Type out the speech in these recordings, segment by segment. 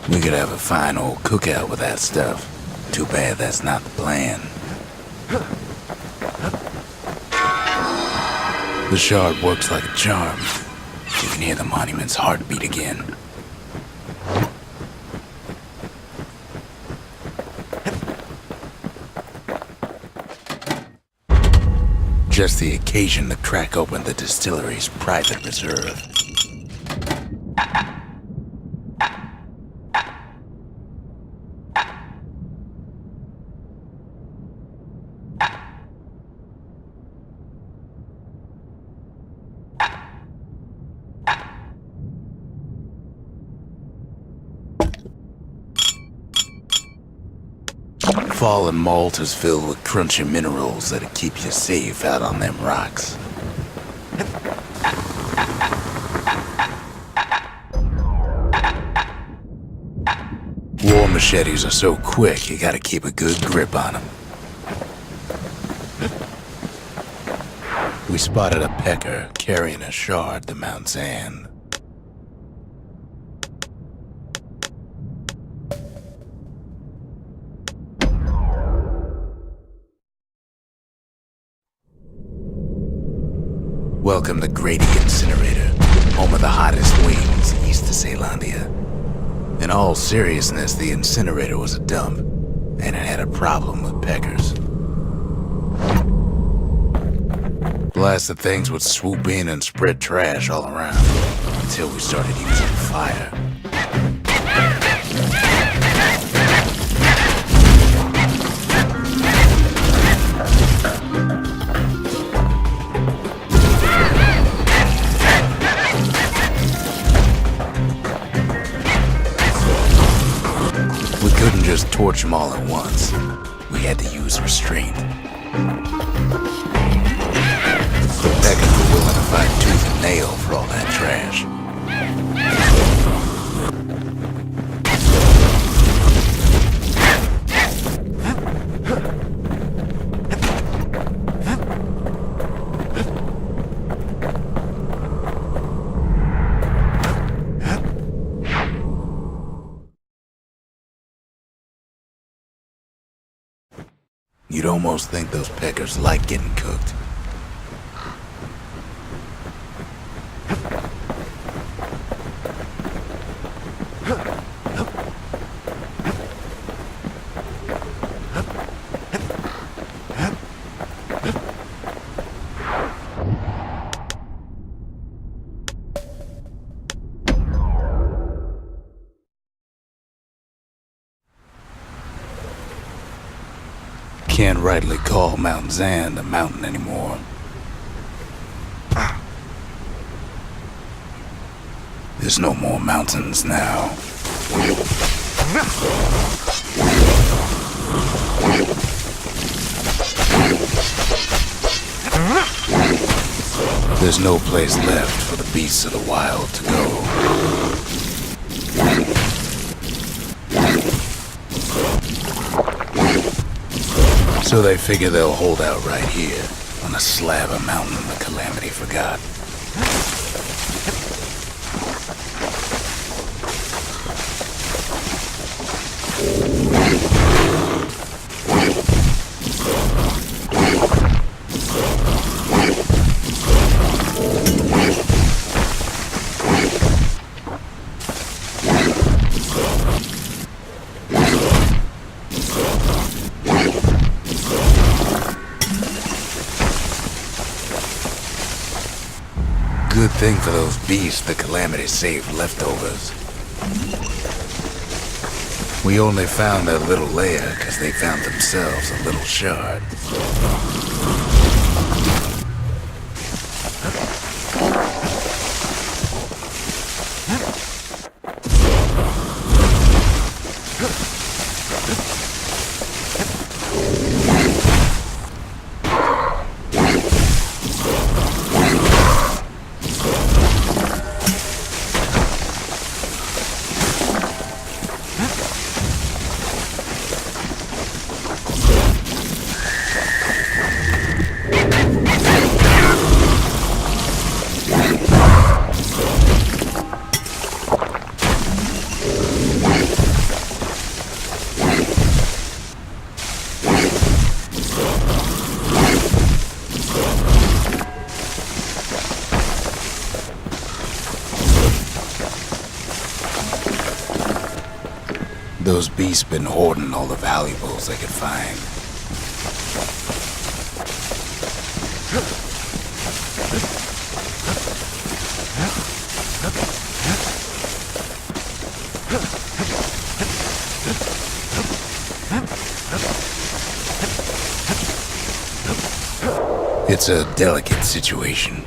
We could have a fine old cookout with that stuff. Too bad that's not the plan. The shard works like a charm. You can hear the monument's heartbeat again. Just the occasion to crack open the distillery's private reserve. Fallen malt is filled with crunchy minerals that'll keep you safe out on them rocks. War machetes are so quick, you gotta keep a good grip on them. We spotted a pecker carrying a shard to Mount Zand. Welcome to Grady Incinerator, home of the hottest wings east of Ceylondia. In all seriousness, the incinerator was a dump, and it had a problem with peckers. Blasted things would swoop in and spread trash all around, until we started using fire. We couldn't just torch them all at once. We had to use restraint. Peckers were willing to fight tooth and nail for all that trash. You'd almost think those peckers like getting cooked. Can't rightly call Mount Zand a mountain anymore. There's no more mountains now. There's no place left for the beasts of the wild to go. So they figure they'll hold out right here, on a slab of mountain the Calamity forgot. Good thing for those beasts the Calamity saved leftovers. We only found their little lair because they found themselves a little shard. Those beasts been hoarding all the valuables they could find. It's a delicate situation.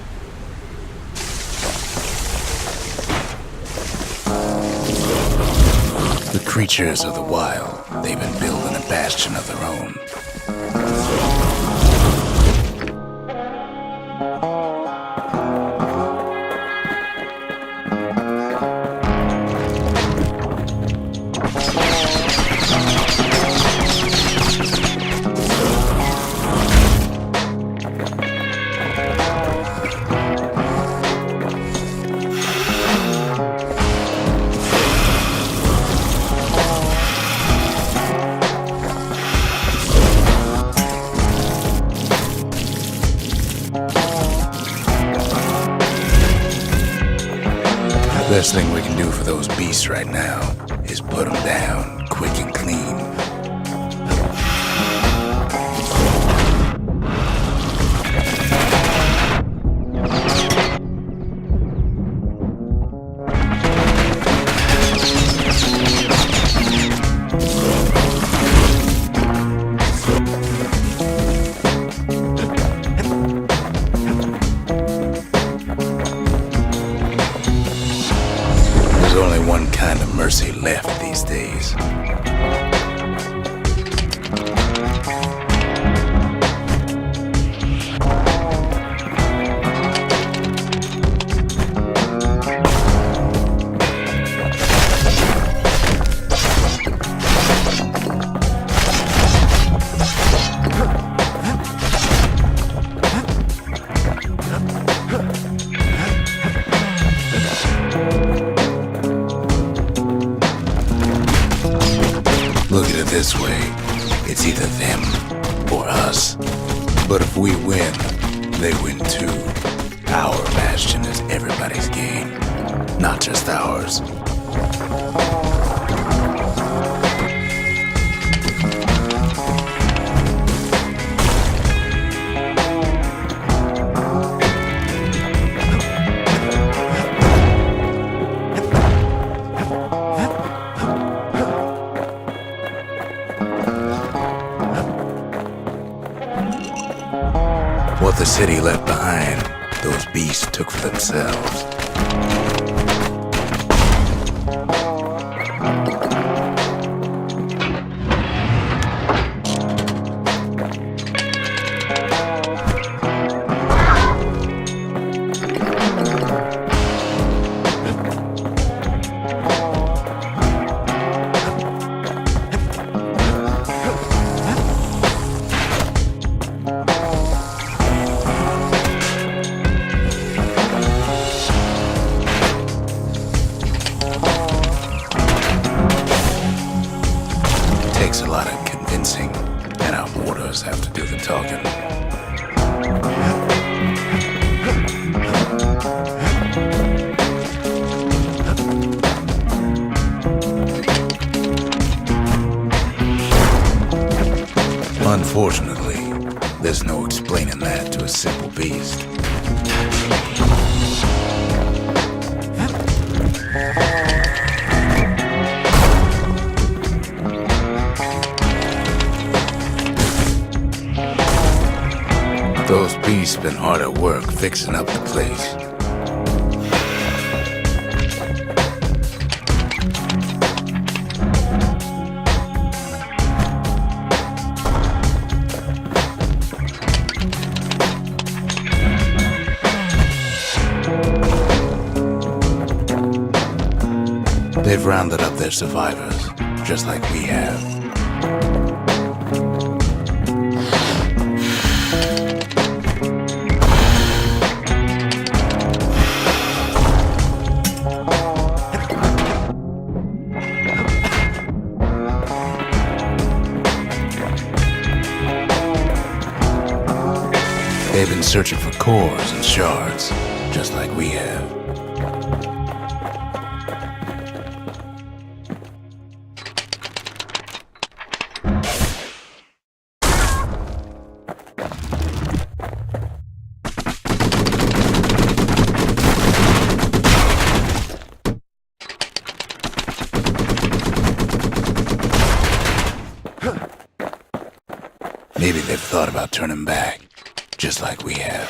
The creatures of the wild, they've been building a bastion of their own. Best thing we can do for those beasts right now is put them down quick and clean. There's only one kind of mercy left these days. Look at it this way, it's either them or us. But if we win, they win too. Our Bastion is everybody's game, not just ours. What the city left behind, those beasts took for themselves. Takes a lot of convincing, and our mortars have to do the talking. Unfortunately, there's no explaining that to a simple beast. Those beasts been hard at work fixing up the place. They've rounded up their survivors, just like we have. They've been searching for cores and shards, just like we have. Maybe they've thought about turning back, just like we have.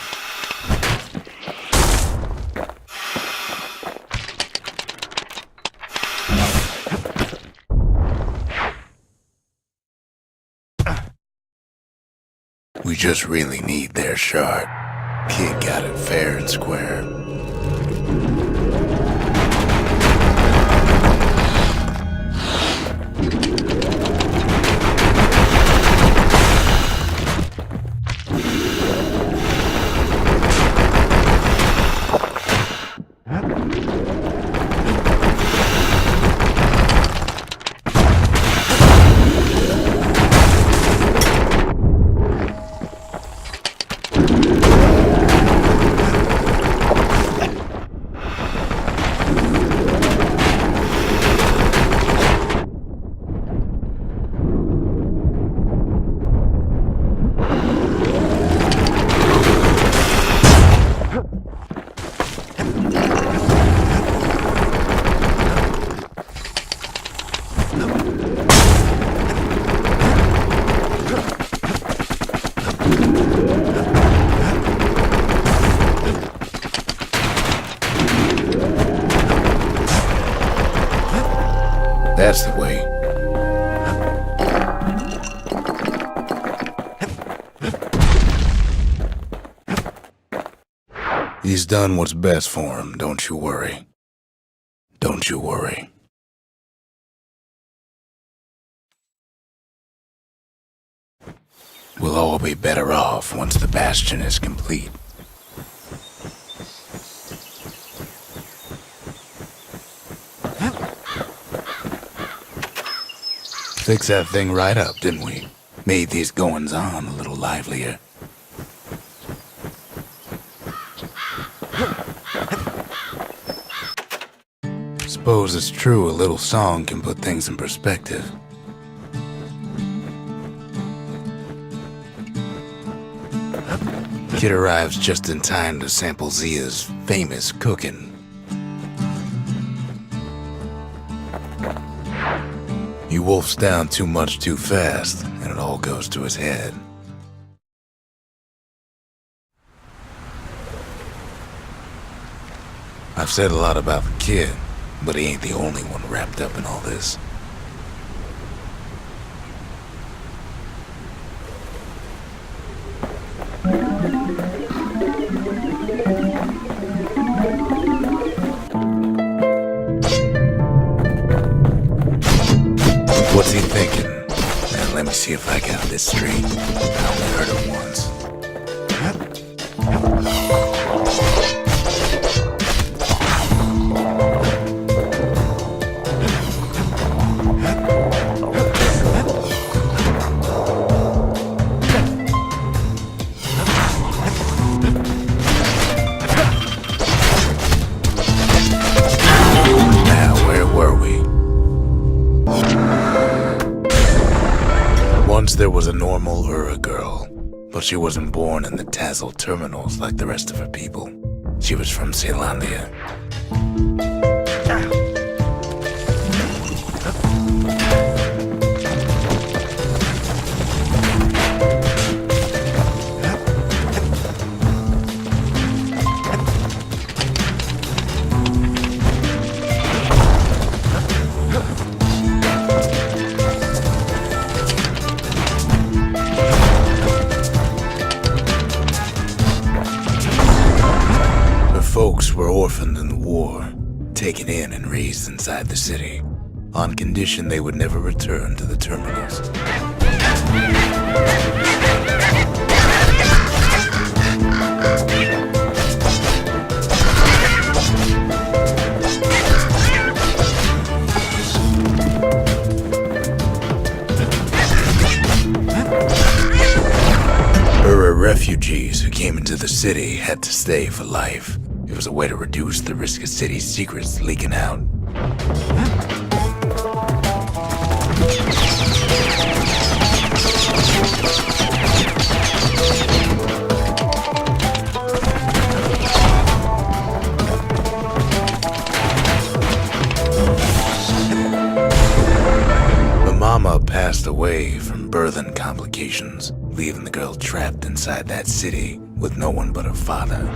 We just really need their shard. Kid got it fair and square. That's the way. He's done what's best for him, don't you worry. Don't you worry. We'll all be better off once the Bastion is complete. Fixed that thing right up, didn't we? Made these goings-on a little livelier. Suppose it's true a little song can put things in perspective. Kid arrives just in time to sample Zia's famous cooking. He wolfs down too much too fast, and it all goes to his head. I've said a lot about the kid, but he ain't the only one wrapped up in all this. What's he thinking? Now let me see if I got this straight. I only heard it once. Now, where were we? Once there was a normal Ura girl, but she wasn't born in the Tazzle terminals like the rest of her people. She was from Celandia. Folks were orphaned in the war, taken in and raised inside the city, on condition they would never return to the terminals. Ura refugees who came into the city had to stay for life. It was a way to reduce the risk of city secrets leaking out. But Mama passed away from birthing complications, leaving the girl trapped inside that city with no one but her father.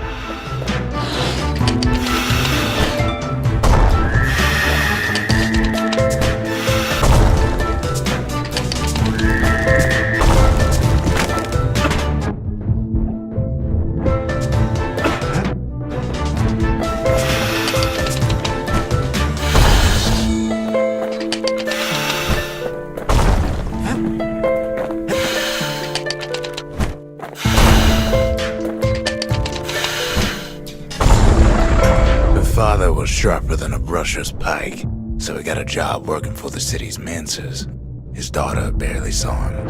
Father was sharper than a brusher's pike, so he got a job working for the city's manses. His daughter barely saw him.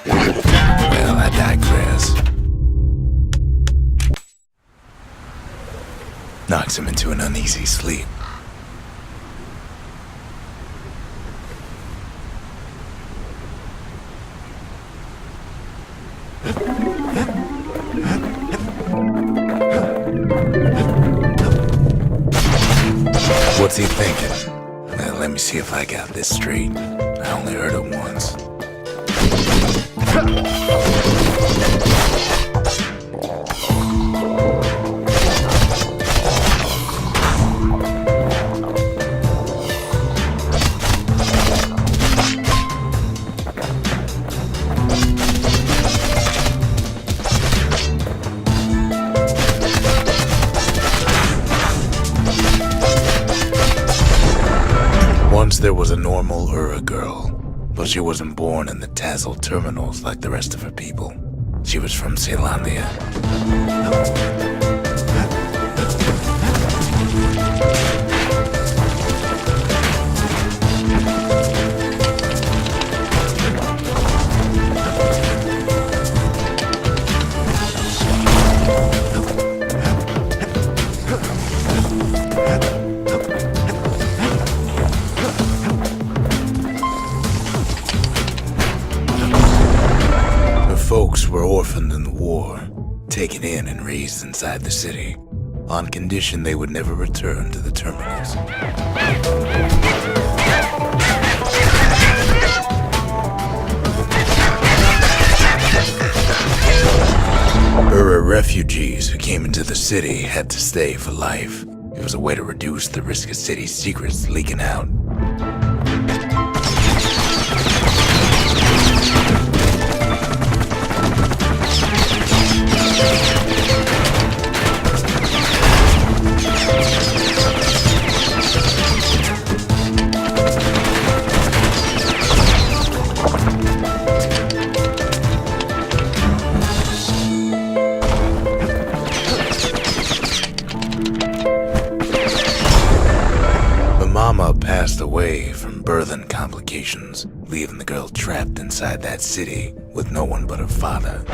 Well, I digress. Knocks him into an uneasy sleep. What's he thinking? Well, let me see if I got this straight. I only heard it once. Once there was a normal Ura girl, but she wasn't born in the Tassel terminals like the rest of her people. She was from Celandia. Folks were orphaned in the war, taken in and raised inside the city, on condition they would never return to the terminals. Ura refugees who came into the city had to stay for life. It was a way to reduce the risk of city secrets leaking out. Mama passed away from birthing complications, leaving the girl trapped inside that city with no one but her father.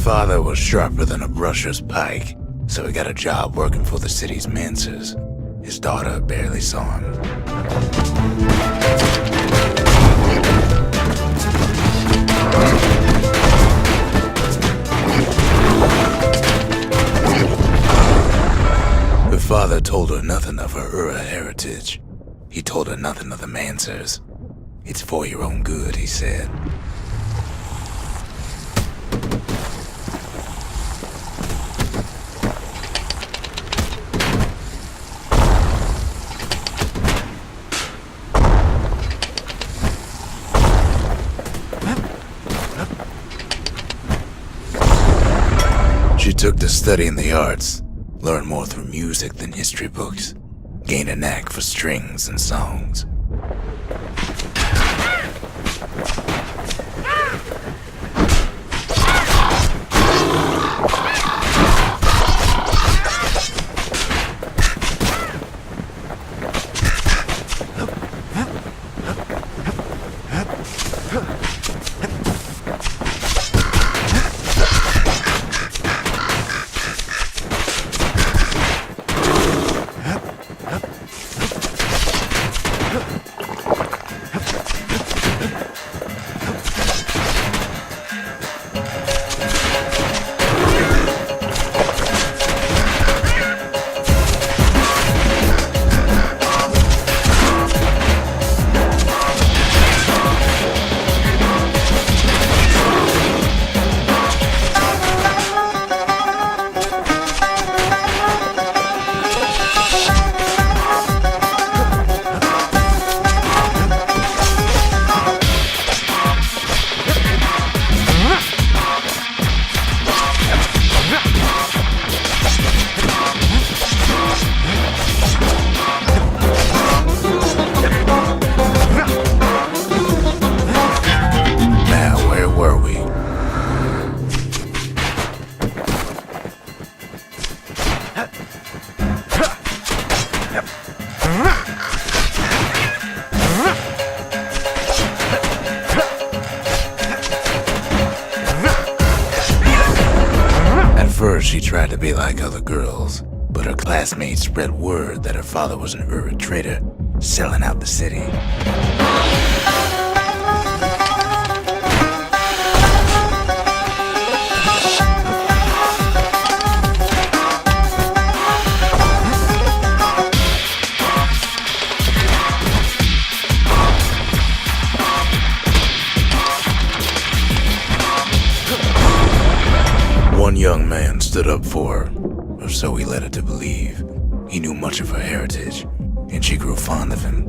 Father was sharper than a brusher's pike, so he got a job working for the city's manses. His daughter barely saw him. Her father told her nothing of her Ura heritage. He told her nothing of the Mansers. It's for your own good, he said. She took to studying the arts, learned more through music than history books, gained a knack for strings and songs. First, she tried to be like other girls, but her classmates spread word that her father was an Ura trader, selling out the city. One young man stood up for her, or so he led her to believe. He knew much of her heritage, and she grew fond of him.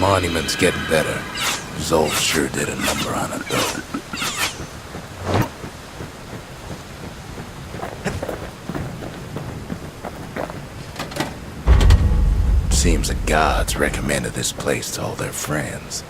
monument's getting better. Zolf sure did a number on it, though. Seems the gods recommended this place to all their friends.